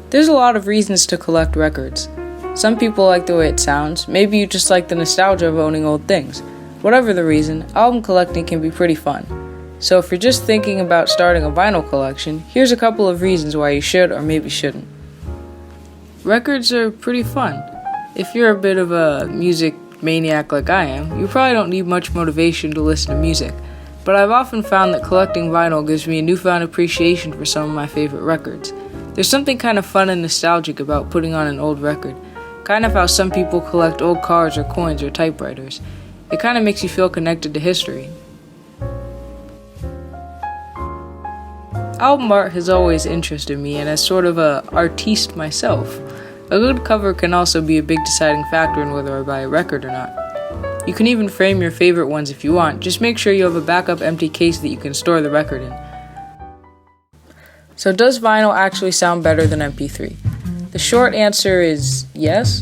There's a lot of reasons to collect records. Some people like the way it sounds, maybe you just like the nostalgia of owning old things. Whatever the reason, album collecting can be pretty fun. So if you're just thinking about starting a vinyl collection, here's a couple of reasons why you should or maybe shouldn't. Records are pretty fun. If you're a bit of a music maniac like I am, you probably don't need much motivation to listen to music, but I've often found that collecting vinyl gives me a newfound appreciation for some of my favorite records. There's something kind of fun and nostalgic about putting on an old record, kind of how some people collect old cars or coins or typewriters. It kind of makes you feel connected to history. Album art has always interested me, and as sort of a artiste myself, a good cover can also be a big deciding factor in whether I buy a record or not. You can even frame your favorite ones if you want, just make sure you have a backup empty case that you can store the record in. So does vinyl actually sound better than MP3? The short answer is yes.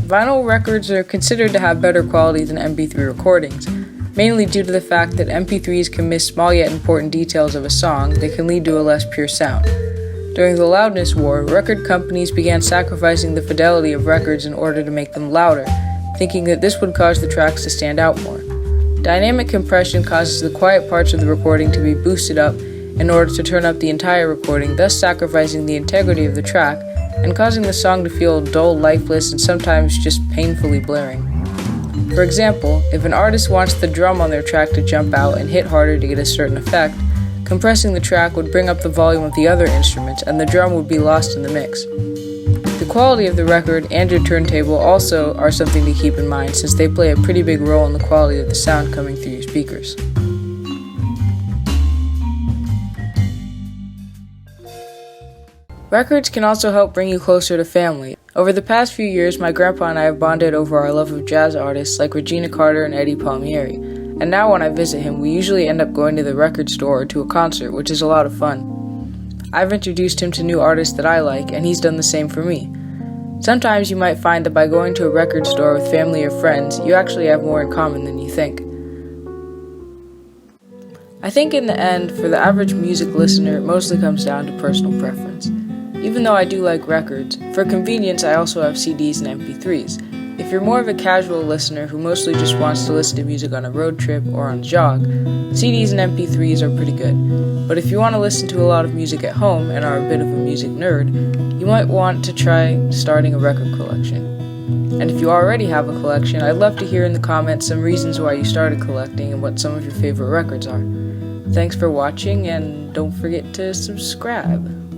Vinyl records are considered to have better quality than MP3 recordings, mainly due to the fact that MP3s can miss small yet important details of a song that can lead to a less pure sound. During the loudness war, record companies began sacrificing the fidelity of records in order to make them louder, thinking that this would cause the tracks to stand out more. Dynamic compression causes the quiet parts of the recording to be boosted up in order to turn up the entire recording, thus sacrificing the integrity of the track and causing the song to feel dull, lifeless, and sometimes just painfully blaring. For example, if an artist wants the drum on their track to jump out and hit harder to get a certain effect, compressing the track would bring up the volume of the other instruments and the drum would be lost in the mix. The quality of the record and your turntable also are something to keep in mind, since they play a pretty big role in the quality of the sound coming through your speakers. Records can also help bring you closer to family. Over the past few years, my grandpa and I have bonded over our love of jazz artists like Regina Carter and Eddie Palmieri, and now when I visit him, we usually end up going to the record store or to a concert, which is a lot of fun. I've introduced him to new artists that I like, and he's done the same for me. Sometimes you might find that by going to a record store with family or friends, you actually have more in common than you think. I think in the end, for the average music listener, it mostly comes down to personal preference. Even though I do like records, for convenience I also have CDs and MP3s. If you're more of a casual listener who mostly just wants to listen to music on a road trip or on a jog, CDs and MP3s are pretty good. But if you want to listen to a lot of music at home and are a bit of a music nerd, you might want to try starting a record collection. And if you already have a collection, I'd love to hear in the comments some reasons why you started collecting and what some of your favorite records are. Thanks for watching, and don't forget to subscribe.